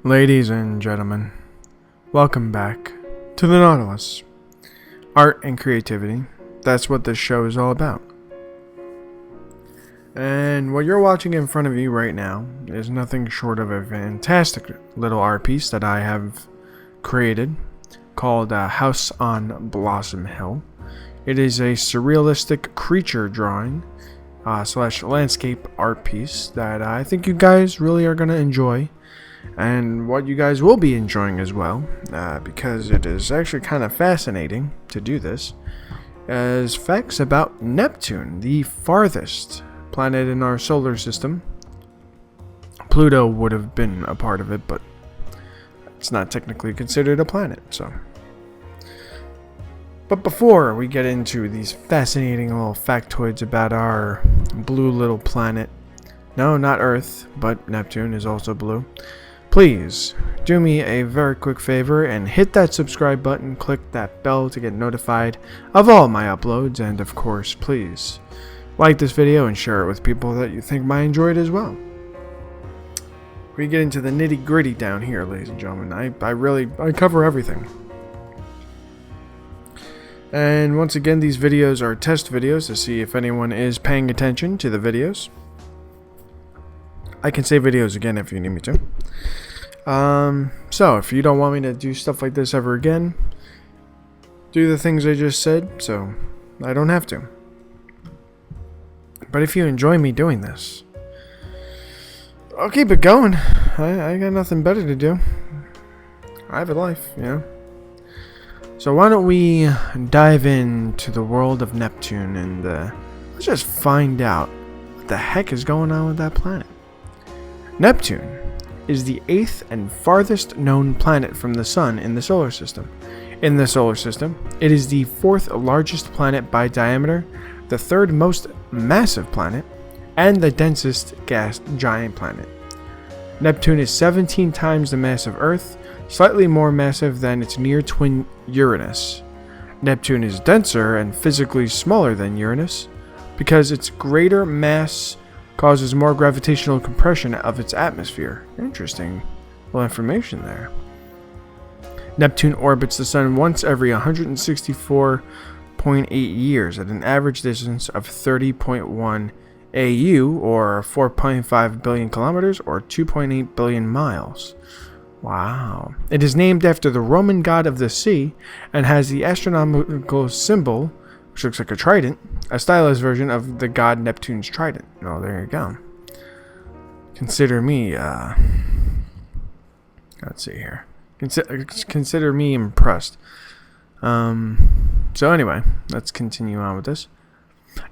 Ladies and gentlemen, welcome back to the Nautilus. Art and creativity, that's what this show is all about. And what you're watching in front of you right now is nothing short of a fantastic little art piece that I have created called House on Blossom Hill. It is a surrealistic creature drawing slash landscape art piece that I think you guys really are going to enjoy. And what you guys will be enjoying as well, because it is actually kind of fascinating to do this, is facts about Neptune, the farthest planet in our solar system. Pluto would have been a part of it, but it's not technically considered a planet, so. But before we get into these fascinating little factoids about our blue little planet, no, not Earth, but Neptune is also blue. Please do me a very quick favor and hit that subscribe button, click that bell to get notified of all my uploads, and of course, please like this video and share it with people that you think might enjoy it as well. We get into the nitty gritty down here, ladies and gentlemen. I cover everything. And once again, these videos are test videos to see if anyone is paying attention to the videos. I can say videos again if you need me to. So if you don't want me to do stuff like this ever again, do the things I just said, so I don't have to. But if you enjoy me doing this, I'll keep it going. I got nothing better to do. I have a life, you know. So why don't we dive into the world of Neptune and let's just find out what the heck is going on with that planet. Neptune is the 8th and farthest known planet from the Sun in the solar system. In the solar system, it is the 4th largest planet by diameter, the 3rd most massive planet, and the densest gas giant planet. Neptune is 17 times the mass of Earth, slightly more massive than its near twin Uranus. Neptune is denser and physically smaller than Uranus because its greater mass causes more gravitational compression of its atmosphere. Interesting little information there. Neptune orbits the Sun once every 164.8 years at an average distance of 30.1 AU, or 4.5 billion kilometers, or 2.8 billion miles. Wow. It is named after the Roman god of the sea and has the astronomical symbol, which looks like a trident, a stylized version of the god Neptune's trident. Oh, there you go. Consider me, let's see here. Consider me impressed. So anyway, let's continue on with this.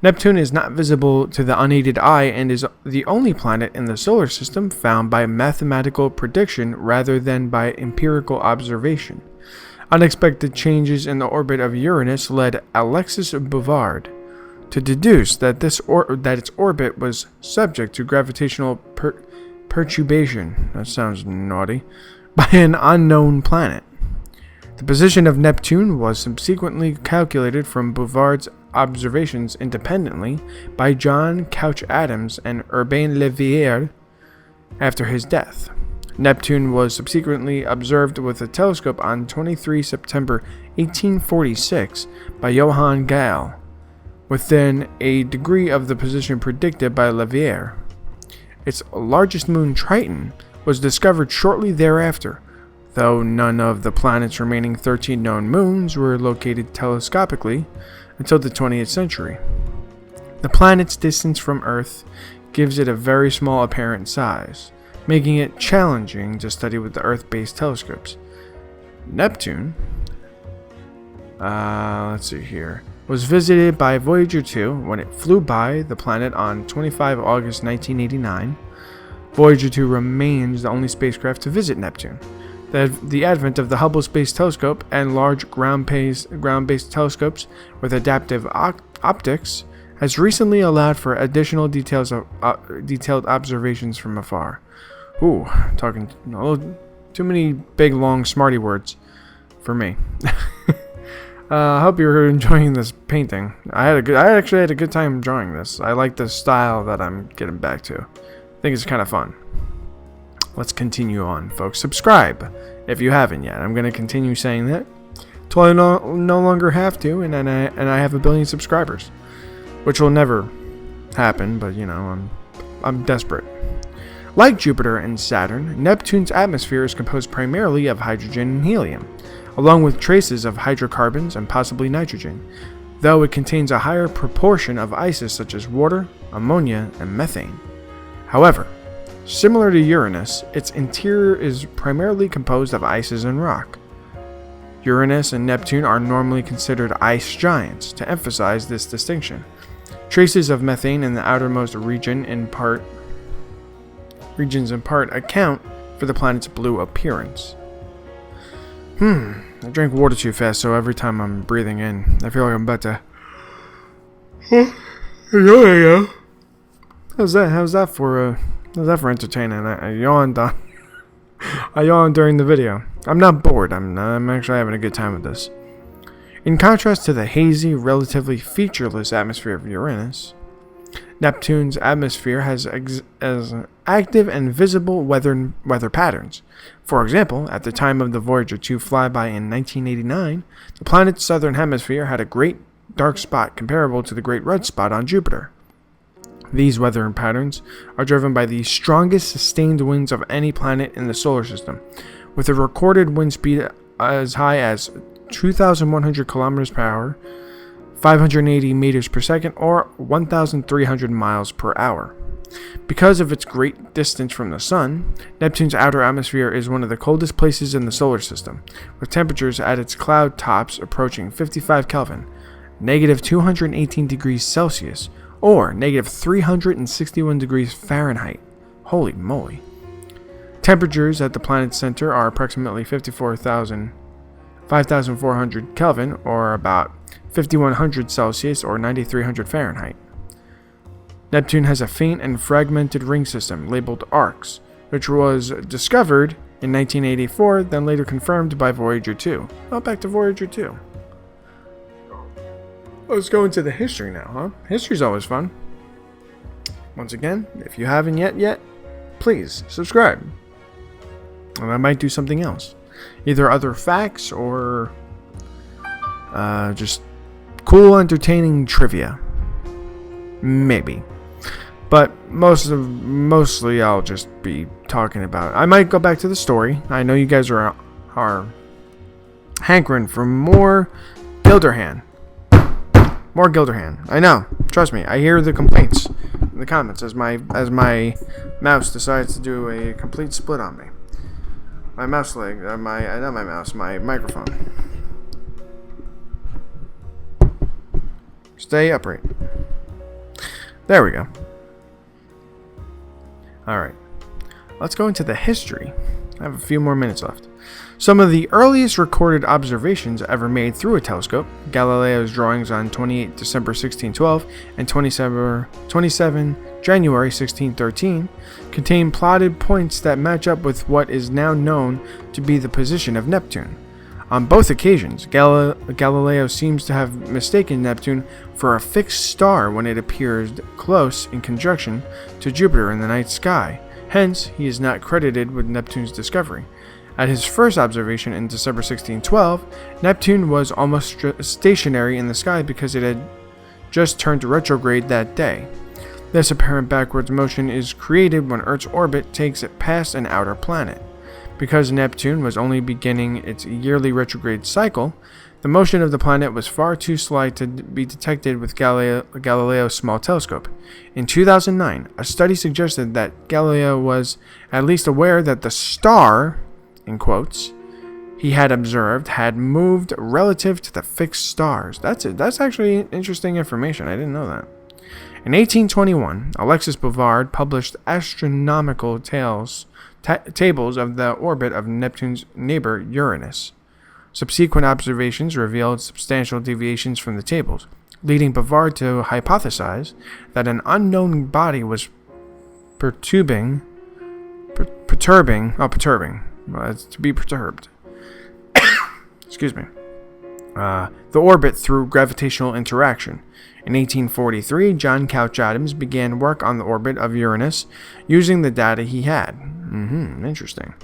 Neptune is not visible to the unaided eye and is the only planet in the solar system found by mathematical prediction rather than by empirical observation. Unexpected changes in the orbit of Uranus led Alexis Bouvard to deduce that its orbit was subject to gravitational perturbation, that sounds naughty, by an unknown planet. The position of Neptune was subsequently calculated from Bouvard's observations independently by John Couch Adams and Urbain Le Verrier after his death. Neptune was subsequently observed with a telescope on 23 September 1846 by Johann Galle, within a degree of the position predicted by Le Verrier. Its largest moon, Triton, was discovered shortly thereafter, though none of the planet's remaining 13 known moons were located telescopically until the 20th century. The planet's distance from Earth gives it a very small apparent size, making it challenging to study with the Earth-based telescopes. Neptune, let's see here, was visited by Voyager 2 when it flew by the planet on 25 August 1989. Voyager 2 remains the only spacecraft to visit Neptune. The advent of the Hubble Space Telescope and large ground-based telescopes with adaptive optics has recently allowed for additional detailed observations from afar. Ooh, talking a little too many big, long, smarty words for me. I hope you're enjoying this painting. I actually had a good time drawing this. I like the style that I'm getting back to. I think it's kind of fun. let's continue on, folks. Subscribe if you haven't yet. I'm going to continue saying that till I no longer have to, and I have 1 billion subscribers, which will never happen. But I'm desperate. Like Jupiter and Saturn, Neptune's atmosphere is composed primarily of hydrogen and helium, along with traces of hydrocarbons and possibly nitrogen, though it contains a higher proportion of ices such as water, ammonia, and methane. However, similar to Uranus, its interior is primarily composed of ices and rock. Uranus and Neptune are normally considered ice giants, to emphasize this distinction. Traces of methane in the outermost regions in part account for the planet's blue appearance. I drank water too fast, so every time I'm breathing in, I feel like I'm about to... How's that for entertaining? I yawned during the video. I'm not bored. I'm actually having a good time with this. In contrast to the hazy, relatively featureless atmosphere of Uranus, Neptune's atmosphere has as active and visible weather patterns. For example, at the time of the Voyager 2 flyby in 1989, the planet's southern hemisphere had a great dark spot comparable to the Great Red Spot on Jupiter. These weather patterns are driven by the strongest sustained winds of any planet in the solar system, with a recorded wind speed as high as 2,100 kilometers per hour, 580 meters per second, or 1,300 miles per hour. Because of its great distance from the Sun, Neptune's outer atmosphere is one of the coldest places in the solar system, with temperatures at its cloud tops approaching 55 Kelvin, negative 218 degrees Celsius, or negative 361 degrees Fahrenheit. Holy moly. Temperatures at the planet's center are approximately 5,400 Kelvin, or about 5,100 Celsius, or 9,300 Fahrenheit. Neptune has a faint and fragmented ring system labeled arcs, which was discovered in 1984, then later confirmed by Voyager 2. Well, back to Voyager 2. Let's go into the history now, huh? History's always fun. Once again, if you haven't yet, please subscribe. And I might do something else. Either other facts or just cool, entertaining trivia. Maybe. But mostly I'll just be talking about... I might go back to the story. I know you guys are hankering for more Gilderhand. More Gilderhand. I know. Trust me. I hear the complaints in the comments as my mouse decides to do a complete split on me. My mouse leg. My microphone. Stay upright. There we go. Alright. Let's go into the history. I have a few more minutes left. Some of the earliest recorded observations ever made through a telescope, Galileo's drawings on 28 December 1612 and 27 January 1613, contain plotted points that match up with what is now known to be the position of Neptune. On both occasions, Galileo seems to have mistaken Neptune for a fixed star when it appeared close in conjunction to Jupiter in the night sky. Hence, he is not credited with Neptune's discovery. At his first observation in December 1612, Neptune was almost stationary in the sky because it had just turned retrograde that day. This apparent backwards motion is created when Earth's orbit takes it past an outer planet. Because Neptune was only beginning its yearly retrograde cycle, the motion of the planet was far too slight to be detected with Galileo's small telescope. In 2009, a study suggested that Galileo was at least aware that the star, in quotes, he had observed had moved relative to the fixed stars. That's actually interesting information. I didn't know that. In 1821, Alexis Bouvard published astronomical tables of the orbit of Neptune's neighbor Uranus. Subsequent observations revealed substantial deviations from the tables, leading Bouvard to hypothesize that an unknown body was perturbing. It's to be perturbed. Excuse me. The orbit through gravitational interaction. In 1843, John Couch Adams began work on the orbit of Uranus using the data he had. Interesting.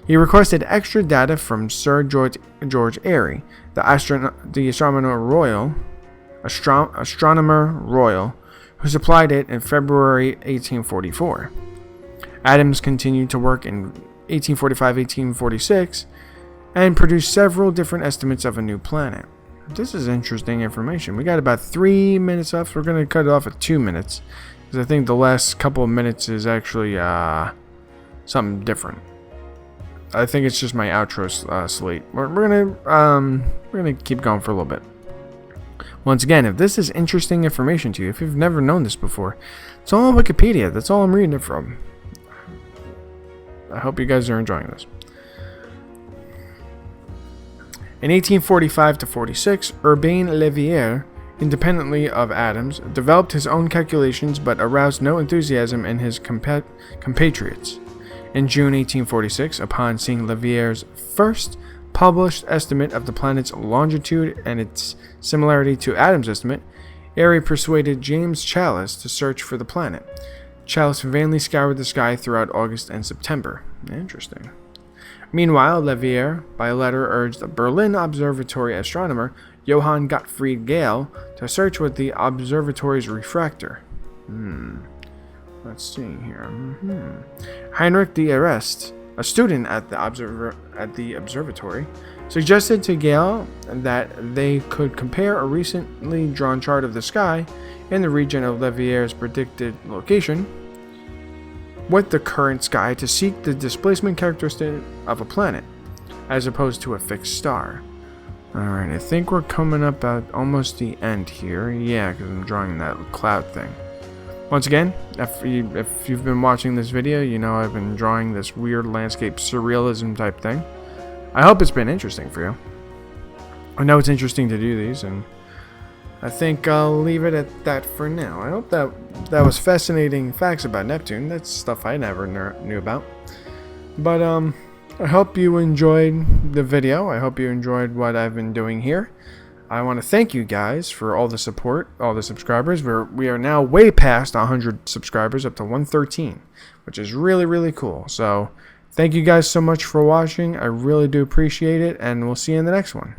He requested extra data from Sir George Airy, the astronomer royal, who supplied it in February 1844. Adams continued to work in 1845-1846 and produced several different estimates of a new planet. This is interesting information. We got about 3 minutes left. We're going to cut it off at 2 minutes, because I think the last couple of minutes is actually something different. I think it's just my outro slate. We're gonna keep going for a little bit. Once again, if this is interesting information to you, if you've never known this before, it's all on Wikipedia. That's all I'm reading it from. I hope you guys are enjoying this. In 1845-46, Urbain Leverrier, independently of Adams, developed his own calculations but aroused no enthusiasm in his compatriots. In June 1846, upon seeing Leverrier's first published estimate of the planet's longitude and its similarity to Adams' estimate, Airy persuaded James Challis to search for the planet. Challis vainly scoured the sky throughout August and September. Interesting. Meanwhile, Leverrier, by letter, urged a Berlin observatory astronomer, Johann Gottfried Galle, to search with the observatory's refractor. Let's see here. Heinrich de Arrest, a student at the observatory, suggested to Galle that they could compare a recently drawn chart of the sky in the region of Leverrier's predicted location with the current sky to seek the displacement characteristic of a planet, as opposed to a fixed star. Alright, I think we're coming up at almost the end here. Yeah, because I'm drawing that cloud thing. Once again, if you've been watching this video, you know I've been drawing this weird landscape surrealism type thing. I hope it's been interesting for you. I know it's interesting to do these, and I think I'll leave it at that for now. I hope that was fascinating facts about Neptune. That's stuff I never knew about. But I hope you enjoyed the video. I hope you enjoyed what I've been doing here. I want to thank you guys for all the support, all the subscribers. We are now way past 100 subscribers, up to 113, which is really, really cool. So thank you guys so much for watching. I really do appreciate it, and we'll see you in the next one.